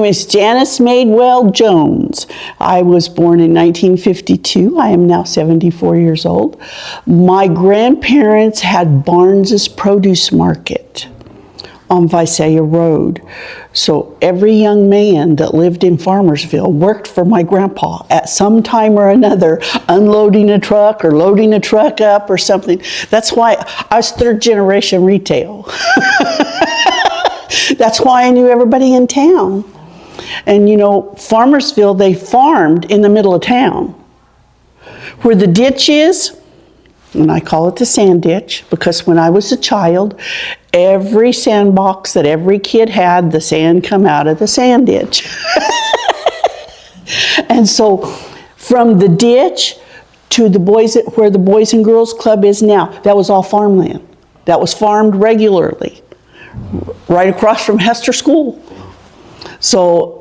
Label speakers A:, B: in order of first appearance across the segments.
A: name is Janice Madewell Jones. I was born in 1952. I am now 74 years old. My grandparents had Barnes's Produce Market on Visalia Road. So every young man that lived in Farmersville worked for my grandpa at some time or another, unloading a truck or loading a truck up or something. That's why I was third generation retail. That's why I knew everybody in town. And you know, Farmersville, they farmed in the middle of town. Where the ditch is, and I call it the sand ditch, because when I was a child, every sandbox that every kid had, the sand come out of the sand ditch. And so from the ditch to the boys, where the Boys and Girls Club is now, that was all farmland. That was farmed regularly, right across from Hester School. So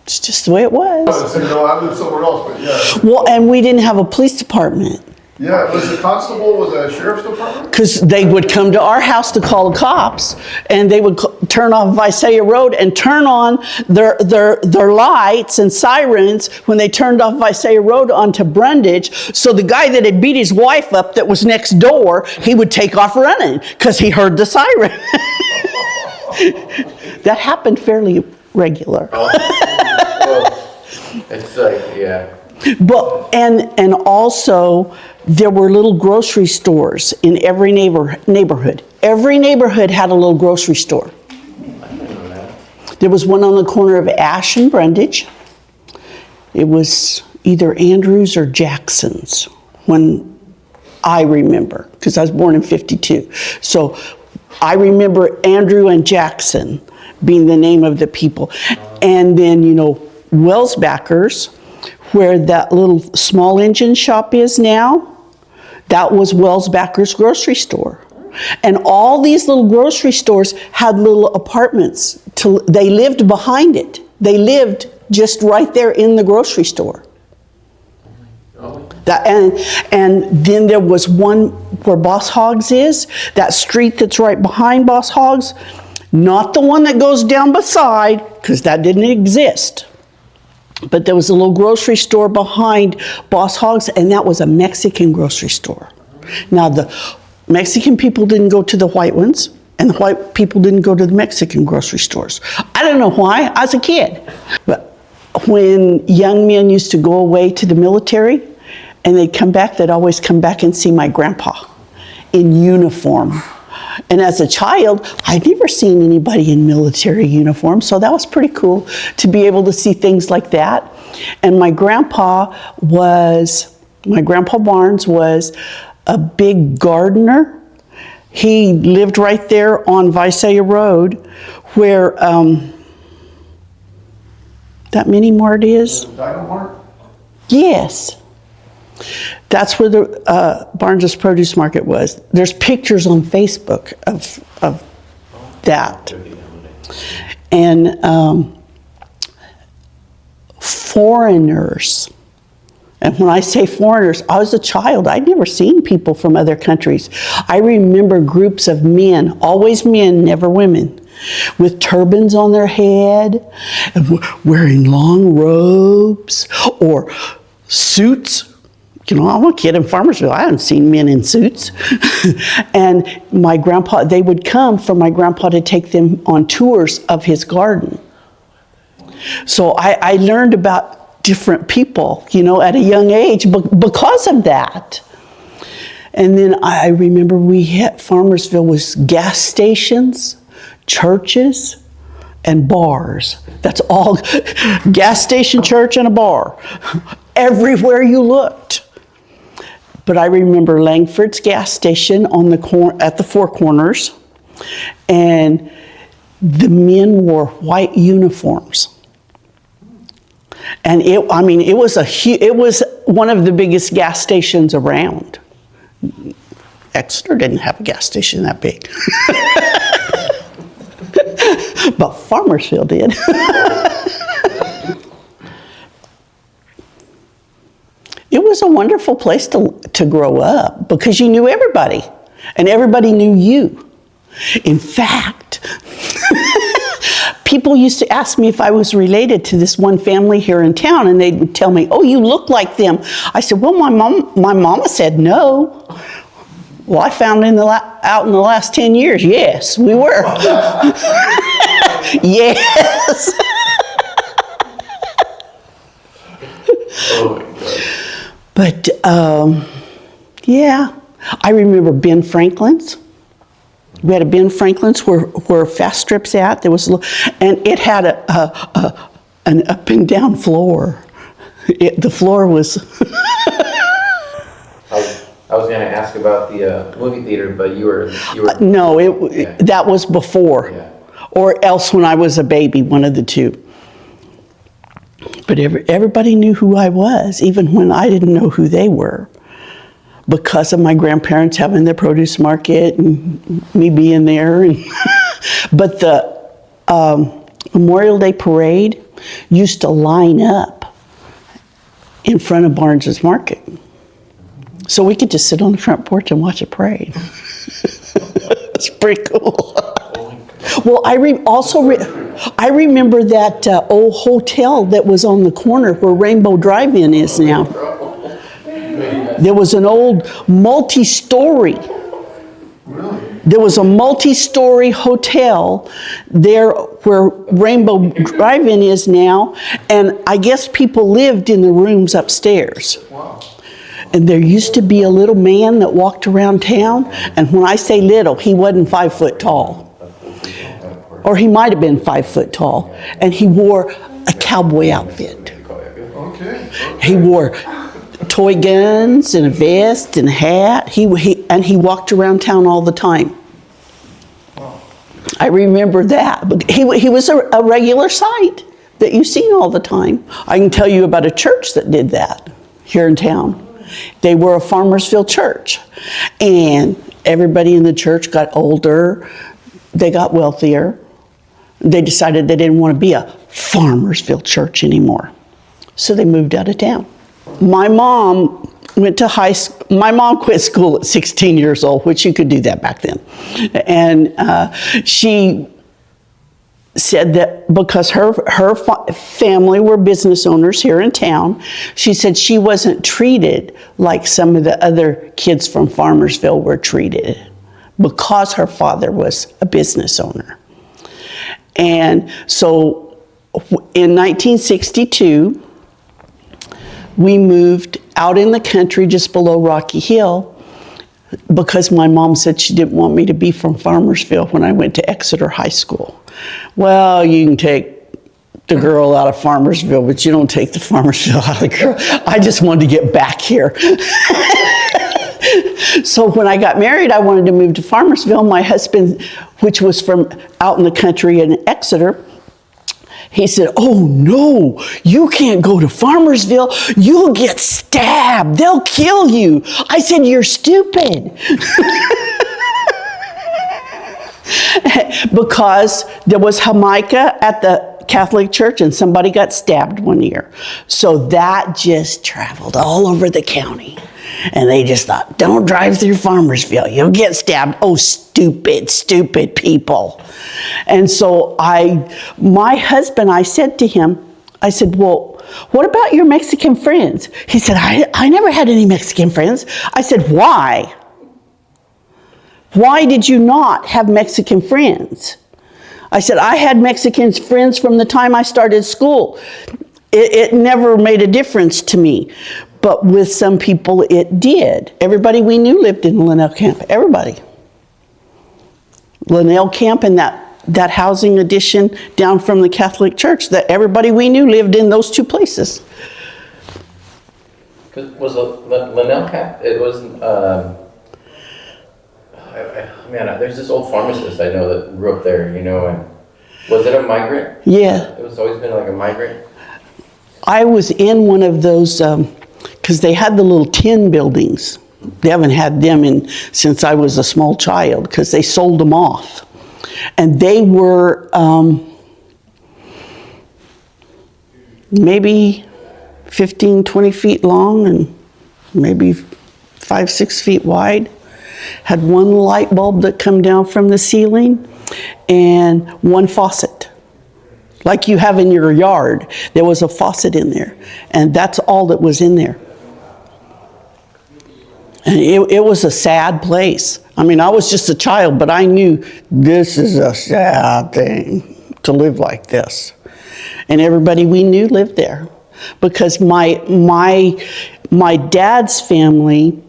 A: it's just the way it was.
B: I lived somewhere else, but yeah.
A: Well, and we didn't have a police department.
B: Yeah, was the constable, was it a sheriff's department?
A: Because they would come to our house to call the cops, and they would turn off Visalia Road and turn on their lights and sirens when they turned off Visalia Road onto Brundage. So the guy that had beat his wife up that was next door, he would take off running because he heard the siren. That happened fairly regular.
C: It's like, yeah.
A: But and also there were little grocery stores in every neighborhood. Every neighborhood had a little grocery store.
C: I didn't know that.
A: There was one on the corner of Ash and Brundage. It was either Andrews or Jackson's when I remember, because I was born in 52. So I remember Andrew and Jackson being the name of the people. And then, you know, Wellsbackers, where that little small engine shop is now, that was Wellsbackers grocery store. And all these little grocery stores had little apartments. They lived behind it. They lived just right there in the grocery store. And then there was one where Boss Hogs is, that street that's right behind Boss Hogs, not the one that goes down beside, because that didn't exist. But there was a little grocery store behind Boss Hogs, and that was a Mexican grocery store. Now, the Mexican people didn't go to the white ones, and the white people didn't go to the Mexican grocery stores. I don't know why. I was a kid. But when young men used to go away to the military, and they'd come back, they'd always come back and see my grandpa in uniform. And as a child, I'd never seen anybody in military uniform, so that was pretty cool to be able to see things like that. And my grandpa Barnes was a big gardener. He lived right there on Visalia Road where that mini mart is.
B: Dino Mart?
A: Yes. That's where the Barnes's Produce Market was. There's pictures on Facebook of that. And foreigners. And when I say foreigners, I was a child. I'd never seen people from other countries. I remember groups of men, always men, never women, with turbans on their head, and wearing long robes or suits. You know, I'm a kid in Farmersville. I haven't seen men in suits. And my grandpa, they would come for my grandpa to take them on tours of his garden. So I learned about different people, you know, at a young age because of that. And then I remember Farmersville was gas stations, churches, and bars. That's all. Gas station, church, and a bar. Everywhere you looked. But I remember Langford's gas station on at the Four Corners, and the men wore white uniforms. And it was one of the biggest gas stations around. Exeter didn't have a gas station that big. But Farmersville did. It was a wonderful place to grow up because you knew everybody and everybody knew you. In fact, people used to ask me if I was related to this one family here in town, and they would tell me, "Oh, you look like them." I said, "Well, my mama said no." Well, I found out in the last 10 years, yes, we were. Yes.
C: Oh my God.
A: But yeah, I remember Ben Franklin's. We had a Ben Franklin's where Fast Strip's at. There was and it had an up and down floor. The floor was.
C: I was going to ask about the movie theater, but you were.
A: No,
C: Yeah.
A: that was before,
C: Yeah.
A: or else when I was a baby, one of the two. But everybody knew who I was, even when I didn't know who they were, because of my grandparents having their produce market and me being there. But the Memorial Day parade used to line up in front of Barnes's Market. So we could just sit on the front porch and watch a parade. It's pretty cool. Well, I remember that old hotel that was on the corner where Rainbow Drive-In is now. There was an old multi-story. There was a multi-story hotel there where Rainbow Drive-In is now, and I guess people lived in the rooms upstairs.
B: Wow.
A: And there used to be a little man that walked around town, and when I say little, he wasn't 5 foot tall. Or he might have been 5 foot tall, and he wore a cowboy outfit.
B: Okay.
A: He wore toy guns and a vest and a hat. He walked around town all the time. I remember that. But he was a regular sight that you seen all the time. I can tell you about a church that did that here in town. They were a Farmersville church, and everybody in the church got older. They got wealthier. They decided they didn't want to be a Farmersville church anymore. So they moved out of town. My mom went to high school. My mom quit school at 16 years old, which you could do that back then. And she said that because her family were business owners here in town, she said she wasn't treated like some of the other kids from Farmersville were treated because her father was a business owner. And so in 1962, we moved out in the country just below Rocky Hill because my mom said she didn't want me to be from Farmersville when I went to Exeter High School. Well, you can take the girl out of Farmersville, but you don't take the Farmersville out of the girl. I just wanted to get back here. So when I got married, I wanted to move to Farmersville. My husband, which was from out in the country in Exeter, he said, "Oh no, you can't go to Farmersville. You'll get stabbed. They'll kill you." I said, "You're stupid." Because there was Jamaica at the Catholic Church and somebody got stabbed one year. So that just traveled all over the county. And they just thought, don't drive through Farmersville. You'll get stabbed. Oh, stupid, stupid people. And so my husband, I said to him, I said, "Well, what about your Mexican friends?" He said, I never had any Mexican friends. I said, "Why? Why did you not have Mexican friends?" I said, "I had Mexican friends from the time I started school. It never made a difference to me. But with some people, it did. Everybody we knew lived in Linnell Camp. Everybody. Linnell Camp and that housing addition down from the Catholic Church, that everybody we knew lived in those two places."
C: Was Linnell Camp? It wasn't. Man, there's this old pharmacist I know that grew up there, you know, and was it a migrant?
A: Yeah.
C: It was always been like a migrant?
A: I was in one of those, because they had the little tin buildings. They haven't had them since I was a small child, because they sold them off. And they were maybe 15, 20 feet long and maybe 5, 6 feet wide. Had one light bulb that come down from the ceiling and one faucet. like you have in your yard. There was a faucet in there, and that's all that was in there. And it was a sad place. I mean, I was just a child, but I knew this is a sad thing to live like this. And everybody we knew lived there, because my dad's family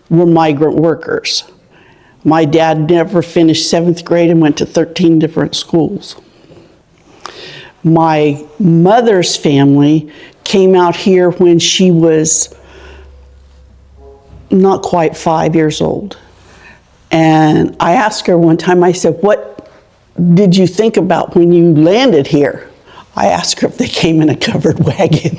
A: were migrant workers. My dad never finished 7th grade and went to 13 different schools. My mother's family came out here when she was not quite 5 years old. And I asked her one time, I said, what did you think about when you landed here? I asked her if they came in a covered wagon.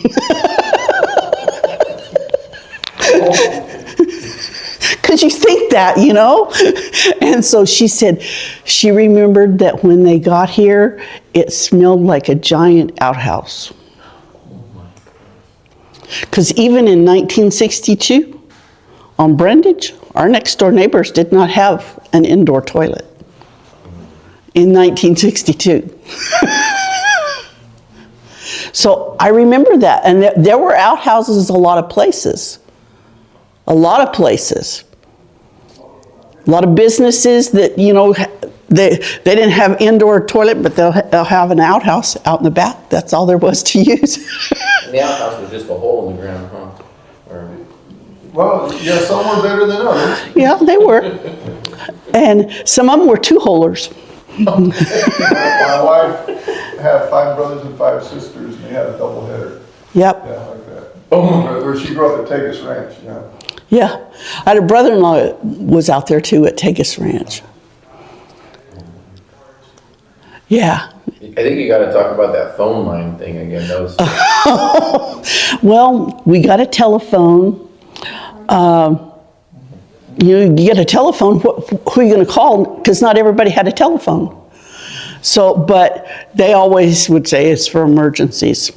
A: Because you think that, you know? And so she said she remembered that when they got here, it smelled like a giant outhouse. Because even in 1962, on Brundage, our next door neighbors did not have an indoor toilet. In 1962. So I remember that. And there were outhouses a lot of places. A lot of places. A lot of businesses that, you know, they didn't have indoor toilet, but they'll have an outhouse out in the back. That's all there was to use.
C: And the outhouse was just a hole in the ground, huh? Or...
B: Well, yeah, some were better than others.
A: Yeah, they were. And some of them were two-holers.
B: My wife had 5 brothers and 5 sisters, and they had a double header.
A: Yep.
B: Yeah, like that. Where she grew up at Tegas Ranch, yeah.
A: Yeah. I had a brother-in-law was out there too at Tegas Ranch. Yeah.
C: I think you got to talk about that phone line thing again. That was...
A: Well, we got a telephone. You get a telephone, who are you going to call? Because not everybody had a telephone. So, but they always would say it's for emergencies.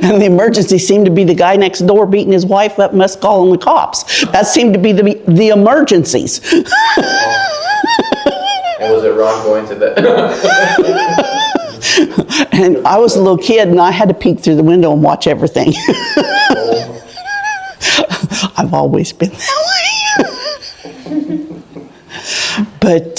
A: And the emergency seemed to be the guy next door beating his wife up, must call on the cops. That seemed to be the emergencies.
C: And was it wrong going to that?
A: And I was a little kid, and I had to peek through the window and watch everything. I've always been that way. But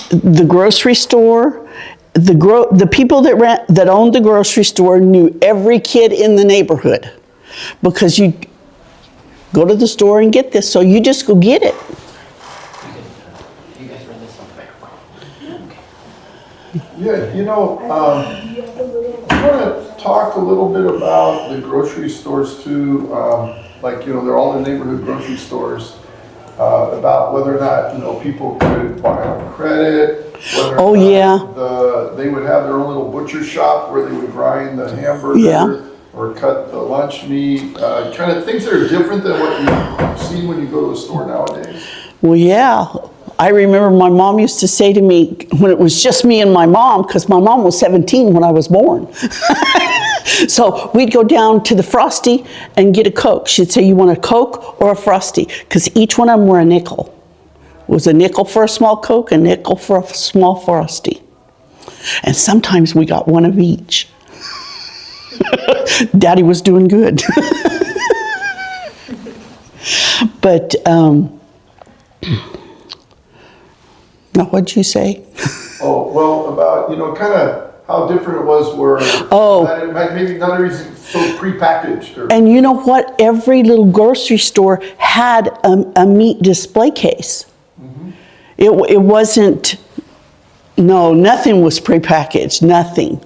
A: the grocery store, the people that owned the grocery store knew every kid in the neighborhood, because you go to the store and get this, so you just go get it.
B: Yeah, you know, I want to talk a little bit about the grocery stores too. Like, you know, they're all the neighborhood grocery stores. About whether or not, you know, people could buy on credit. Whether
A: Oh,
B: or not
A: yeah.
B: they would have their own little butcher shop where they would grind the hamburger.
A: Yeah.
B: Or cut the lunch meat. Kind of things that are different than what you see when you go to a store nowadays.
A: Well, yeah. I remember my mom used to say to me, when it was just me and my mom, because my mom was 17 when I was born. So we'd go down to the Frosty and get a Coke. She'd say, you want a Coke or a Frosty? Because each one of them were a nickel. It was a nickel for a small Coke, a nickel for a small Frosty. And sometimes we got one of each. Daddy was doing good. But, now what'd you say?
B: Oh, well, about, you know, kind of how different it was where maybe not everything's so prepackaged.
A: And you know what? Every little grocery store had a meat display case. Mm-hmm. It wasn't, no, nothing was prepackaged, nothing.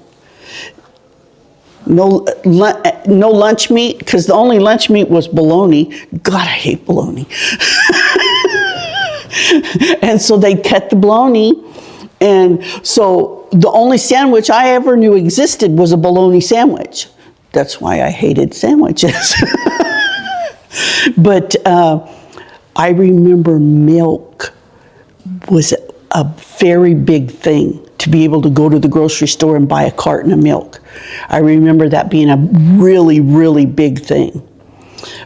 A: No lunch meat, because the only lunch meat was bologna. God, I hate bologna. And so they cut the bologna, and so the only sandwich I ever knew existed was a bologna sandwich. That's why I hated sandwiches. But I remember milk was a very big thing, to be able to go to the grocery store and buy a carton of milk. I remember that being a really, really big thing,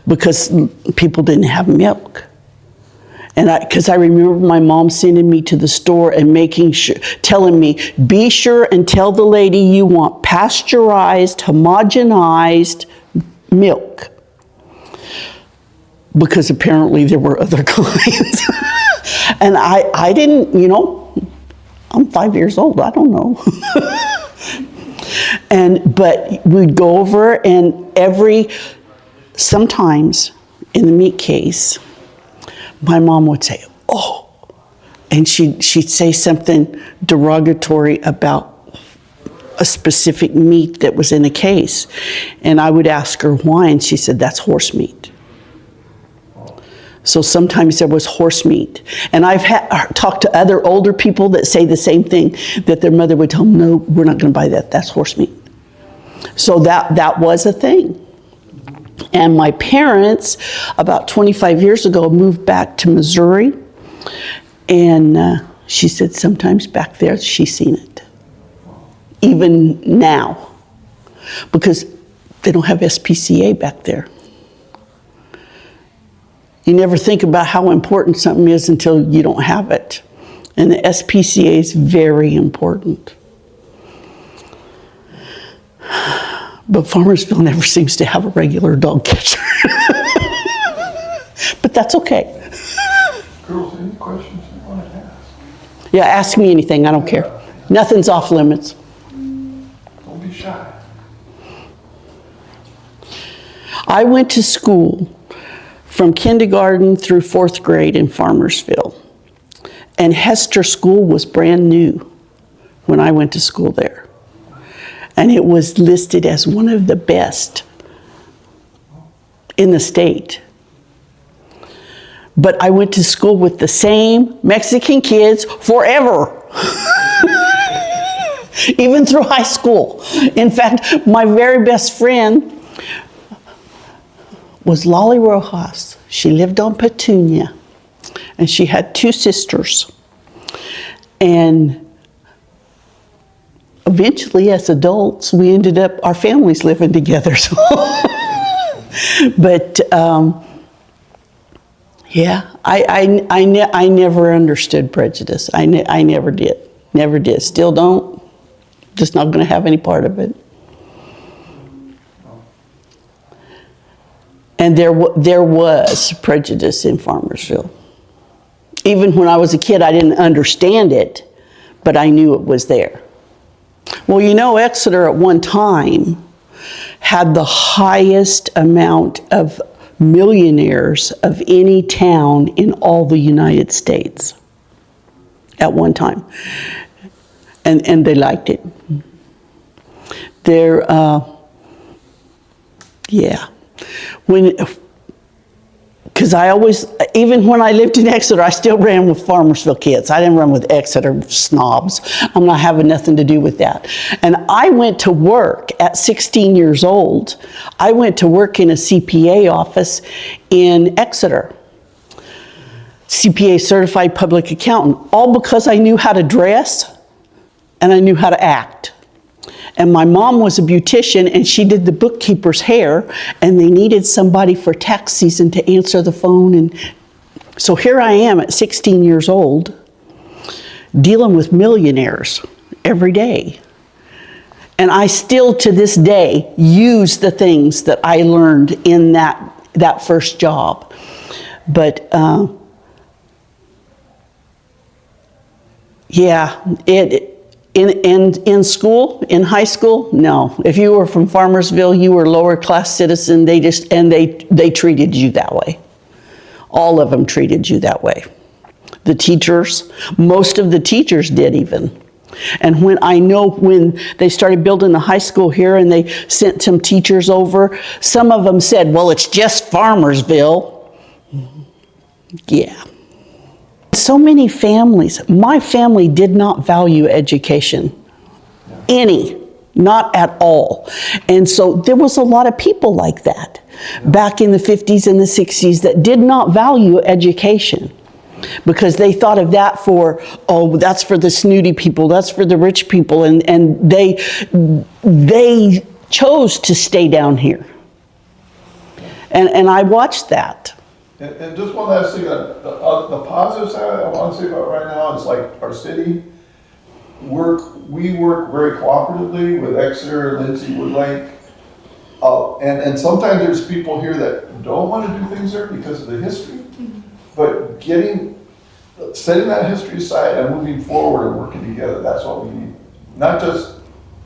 A: because people didn't have milk. And because I remember my mom sending me to the store and telling me, be sure and tell the lady you want pasteurized, homogenized milk. Because apparently there were other kinds. And I didn't, I'm 5 years old, I don't know. But we'd go over and sometimes in the meat case, my mom would say, oh, and she'd say something derogatory about a specific meat that was in a case. And I would ask her why, and she said, that's horse meat. So sometimes there was horse meat. And I've talked to other older people that say the same thing, that their mother would tell them, no, we're not going to buy that. That's horse meat. So that was a thing. And my parents, about 25 years ago, moved back to Missouri. And she said sometimes back there she's seen it. Even now. Because they don't have SPCA back there. You never think about how important something is until you don't have it. And the SPCA is very important. But Farmersville never seems to have a regular dog catcher. But that's okay.
B: Girls, any questions you want to ask?
A: Yeah, ask me anything, I don't care. Nothing's off limits.
B: Don't be shy.
A: I went to school from kindergarten through 4th grade in Farmersville. And Hester School was brand new when I went to school there. And it was listed as one of the best in the state. But I went to school with the same Mexican kids forever. Even through high school. In fact, my very best friend was Lolly Rojas. She lived on Petunia, and she had 2 sisters. And eventually, as adults, we ended up, our families living together. So. But yeah, I never understood prejudice. I never did. Never did. Still don't. Just not going to have any part of it. And there was prejudice in Farmersville. Even when I was a kid, I didn't understand it, but I knew it was there. Well, Exeter at one time had the highest amount of millionaires of any town in all the United States at one time. And they liked it. Yeah. Because I always, even when I lived in Exeter, I still ran with Farmersville kids. I didn't run with Exeter snobs. I'm not having nothing to do with that. And I went to work at 16 years old. I went to work in a CPA office in Exeter. CPA, Certified Public Accountant, all because I knew how to dress and I knew how to act. And my mom was a beautician, and she did the bookkeeper's hair, and they needed somebody for tax season to answer the phone. And so here I am at 16 years old, dealing with millionaires every day. And I still, to this day, use the things that I learned in that first job. But yeah, in school, in high school, no. If you were from Farmersville, you were lower class citizen. They treated you that way. All of them treated you that way. The teachers, most of the teachers did even. And when they started building the high school here and they sent some teachers over, some of them said, well, it's just Farmersville. Yeah. So many families, my family did not value education. Any, not at all. And so there was a lot of people like that back in the 50s and the 60s that did not value education because they thought of that that's for the snooty people, that's for the rich people, and they chose to stay down here. And I watched that.
B: And just one last thing, the positive side I want to say about right now is like our city we work very cooperatively with Exeter, Lindsay, Woodlake. And sometimes there's people here that don't want to do things there because of the history. But setting that history aside and moving forward and working together, that's what we need. Not just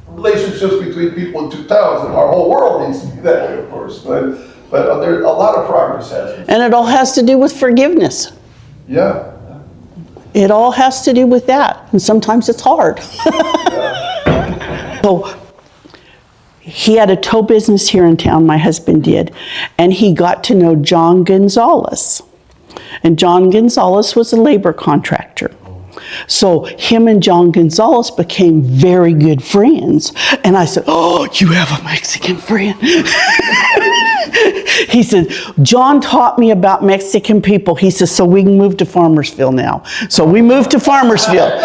B: relationships between people in 2000. Our whole world needs to be that way, of course. But there, a lot of progress has been.
A: And it all has to do with forgiveness.
B: Yeah.
A: It all has to do with that. And sometimes it's hard. So he had a tow business here in town, my husband did. And he got to know John Gonzalez. And John Gonzalez was a labor contractor. So him and John Gonzalez became very good friends. And I said, oh, you have a Mexican friend. He said, John taught me about Mexican people. He says, so we can move to Farmersville now. So we moved to Farmersville.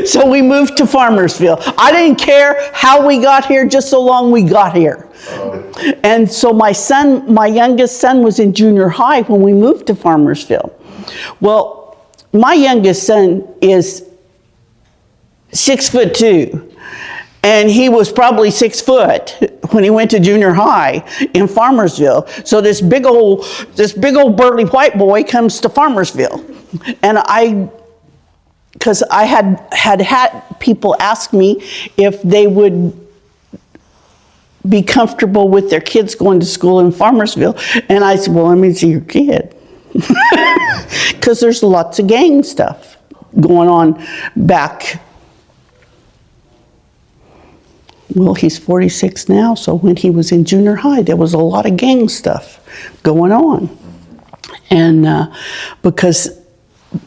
A: So we moved to Farmersville. I didn't care how we got here, just so long we got here. And so my youngest son was in junior high when we moved to Farmersville. Well, my youngest son is 6'2". And he was probably 6 foot when he went to junior high in Farmersville. So this big old burly white boy comes to Farmersville. And because I had people ask me if they would be comfortable with their kids going to school in Farmersville. And I said, well, let me see your kid. Because there's lots of gang stuff going on back. Well, he's 46 now, so when he was in junior high, there was a lot of gang stuff going on. And because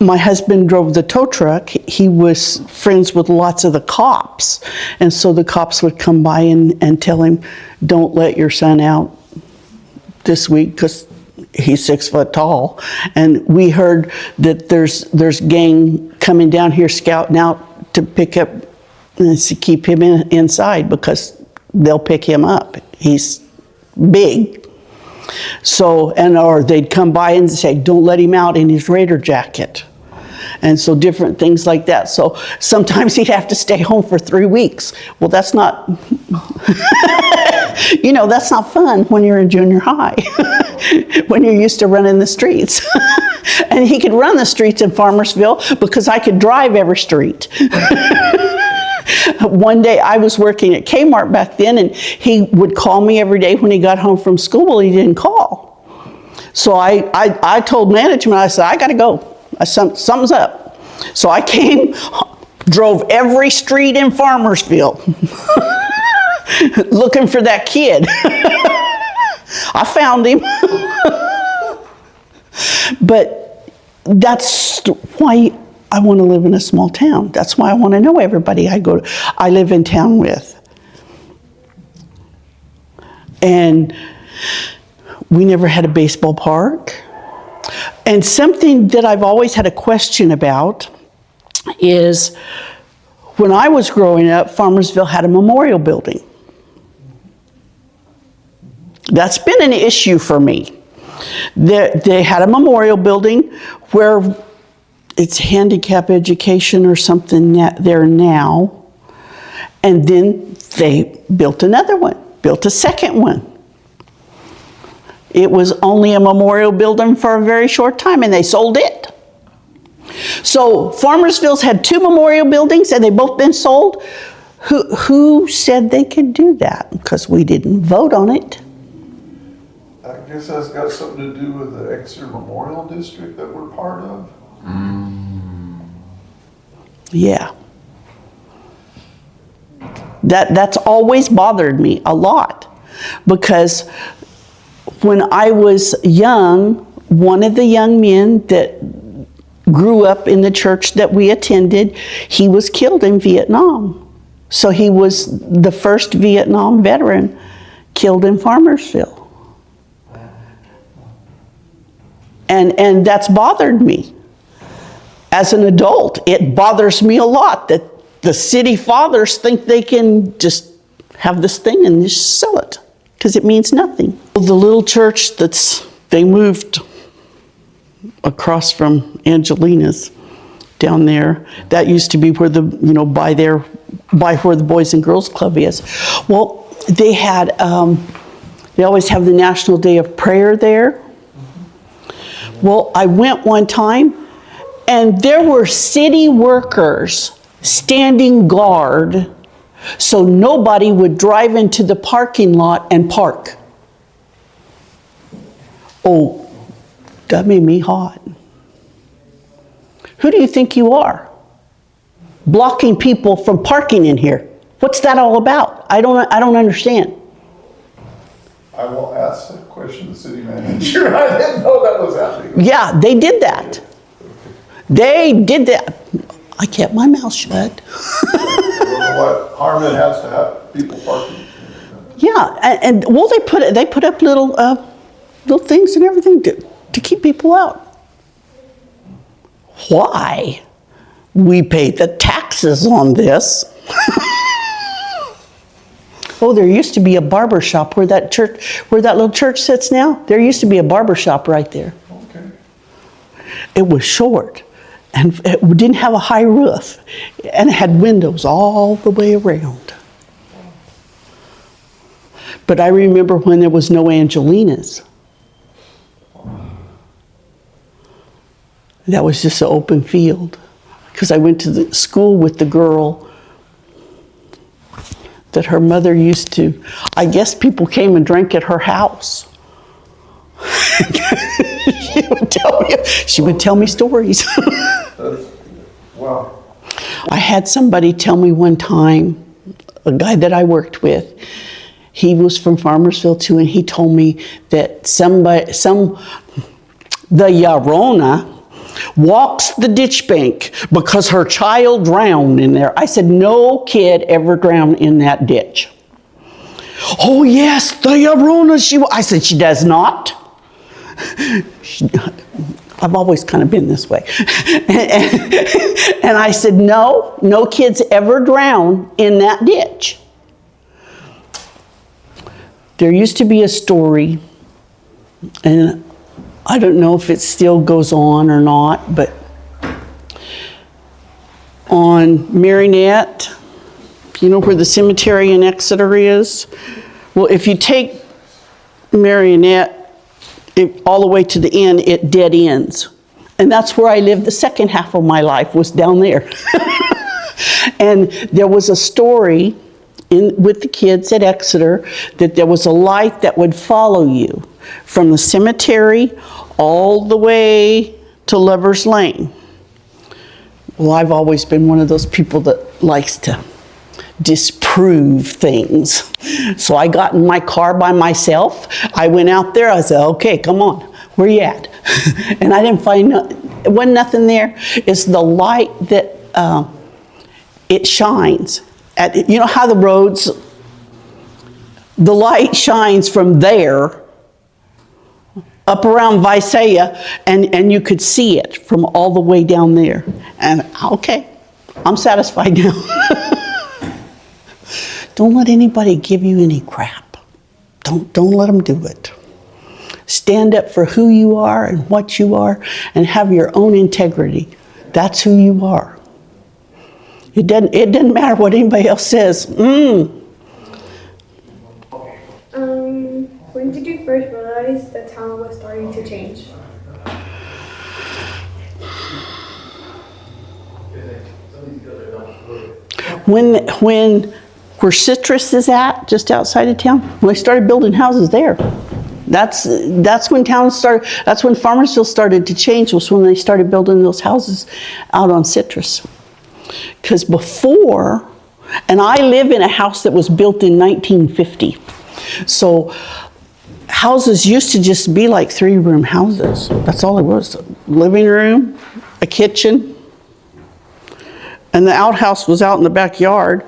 A: my husband drove the tow truck, he was friends with lots of the cops. And so the cops would come by and tell him, don't let your son out this week because he's 6 foot tall. And we heard that there's gang coming down here scouting out to pick up and to keep him inside because they'll pick him up. He's big. So, or they'd come by and say, don't let him out in his Raider jacket. And so different things like that. So sometimes he'd have to stay home for 3 weeks. Well, that's not, that's not fun when you're in junior high, when you're used to running the streets. And he could run the streets in Farmersville because I could drive every street. One day I was working at Kmart back then, and he would call me every day when he got home from school. Well, he didn't call. So I told management, I said, I got to go. Something's up. So I came, drove every street in Farmersville looking for that kid. I found him. But that's why I want to live in a small town. That's why I want to know everybody I live in town with. And we never had a baseball park. And something that I've always had a question about is when I was growing up, Farmersville had a memorial building. That's been an issue for me. They had a memorial building where it's handicap education or something there now. And then they built another one, built a second one. It was only a memorial building for a very short time and they sold it. So Farmersville's had 2 memorial buildings and they've both been sold. Who said they could do that? Because we didn't vote on it.
B: I guess that's got something to do with the Exeter Memorial District that we're part of.
A: Yeah. That's always bothered me a lot, because when I was young, one of the young men that grew up in the church that we attended, he was killed in Vietnam. So he was the first Vietnam veteran killed in Farmersville. And that's bothered me. As an adult, it bothers me a lot that the city fathers think they can just have this thing and just sell it because it means nothing. The little church that's They moved across from Angelina's down there. That used to be where by where the Boys and Girls Club is. Well, they had, they always have the National Day of Prayer there. Well, I went one time, and there were city workers standing guard so nobody would drive into the parking lot and park. Oh, that made me hot. Who do you think you are? Blocking people from parking in here. What's that all about? I don't understand.
B: I will ask that question to the city manager. I didn't know that was happening.
A: Yeah, they did that. They did that. I kept my mouth shut.
B: I don't know what harm it has to have people parking.
A: Yeah, and well, they put up little things and everything to keep people out. Why? We pay the taxes on this. Oh, there used to be a barber shop where that little church sits now. There used to be a barber shop right there.
B: Okay.
A: It was short, and it didn't have a high roof, and it had windows all the way around. But I remember when there was no Angelinas. That was just an open field. Because I went to the school with the girl that her mother used to, I guess people came and drank at her house. She would tell me stories.
B: Wow.
A: I had somebody tell me one time, a guy that I worked with, he was from Farmersville too, and he told me that the Llorona walks the ditch bank because her child drowned in there. I said, no kid ever drowned in that ditch. Oh yes, the Llorona, I said, she does not. I've always kind of been this way. And I said, no kids ever drown in that ditch. There used to be a story, and I don't know if it still goes on or not, but on Marinette, you know where the cemetery in Exeter is? Well, if you take Marinette all the way to the end, it dead ends. And that's where I lived the second half of my life, was down there. And there was a story with the kids at Exeter that there was a light that would follow you from the cemetery all the way to Lover's Lane. Well, I've always been one of those people that likes to disprove things. So I got in my car by myself. I went out there. I said, okay, come on. Where you at? And I didn't find, it wasn't nothing there. It's the light that it shines. You know how the roads, the light shines from there up around Visalia, and you could see it from all the way down there. And okay, I'm satisfied now. Don't let anybody give you any crap. Don't let them do it. Stand up for who you are and what you are, and have your own integrity. That's who you are. It doesn't matter what anybody else says.
D: When did you first realize the town was starting to change?
A: Where Citrus is at, just outside of town, when they started building houses there. That's when town started, that's when Farmersville started to change, was when they started building those houses out on Citrus. Because before, and I live in a house that was built in 1950. So houses used to just be like 3-room houses. That's all it was. Living room, a kitchen, and the outhouse was out in the backyard.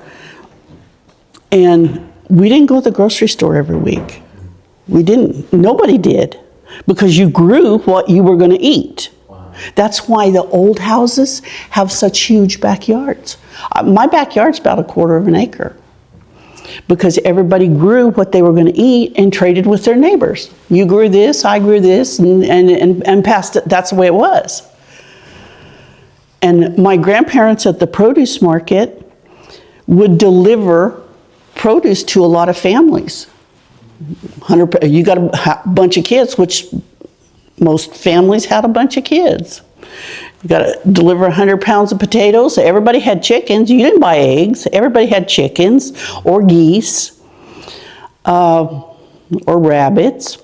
A: And we didn't go to the grocery store every week. We didn't. Nobody did. Because you grew what you were going to eat. Wow. That's why the old houses have such huge backyards. My backyard's about 1/4 acre. because everybody grew what they were going to eat and traded with their neighbors. You grew this, I grew this, and passed it. That's the way it was. And my grandparents at the produce market would deliver produce to a lot of families. You got a bunch of kids, which most families had a bunch of kids. You got to deliver 100 pounds of potatoes. Everybody had chickens. You didn't buy eggs. Everybody had chickens or geese or rabbits.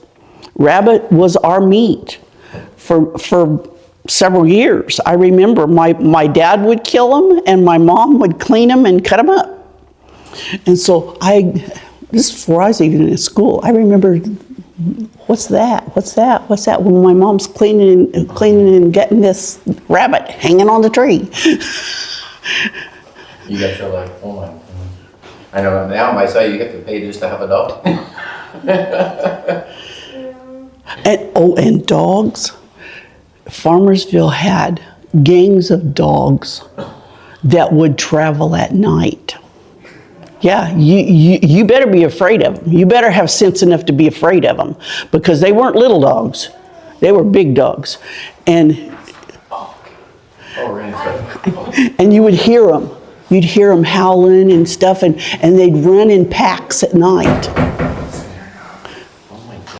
A: Rabbit was our meat for several years. I remember my dad would kill them and my mom would clean them and cut them up. And so this is before I was even in school. I remember, what's that? When my mom's cleaning and getting this rabbit hanging on the tree.
C: You guys are like, oh my God. I know now myself, you get to pay just to have a dog.
A: And dogs. Farmersville had gangs of dogs that would travel at night. Yeah, you better be afraid of them. You better have sense enough to be afraid of them, because they weren't little dogs. They were big dogs. And you would hear them. You'd hear them howling and stuff, and they'd run in packs at night.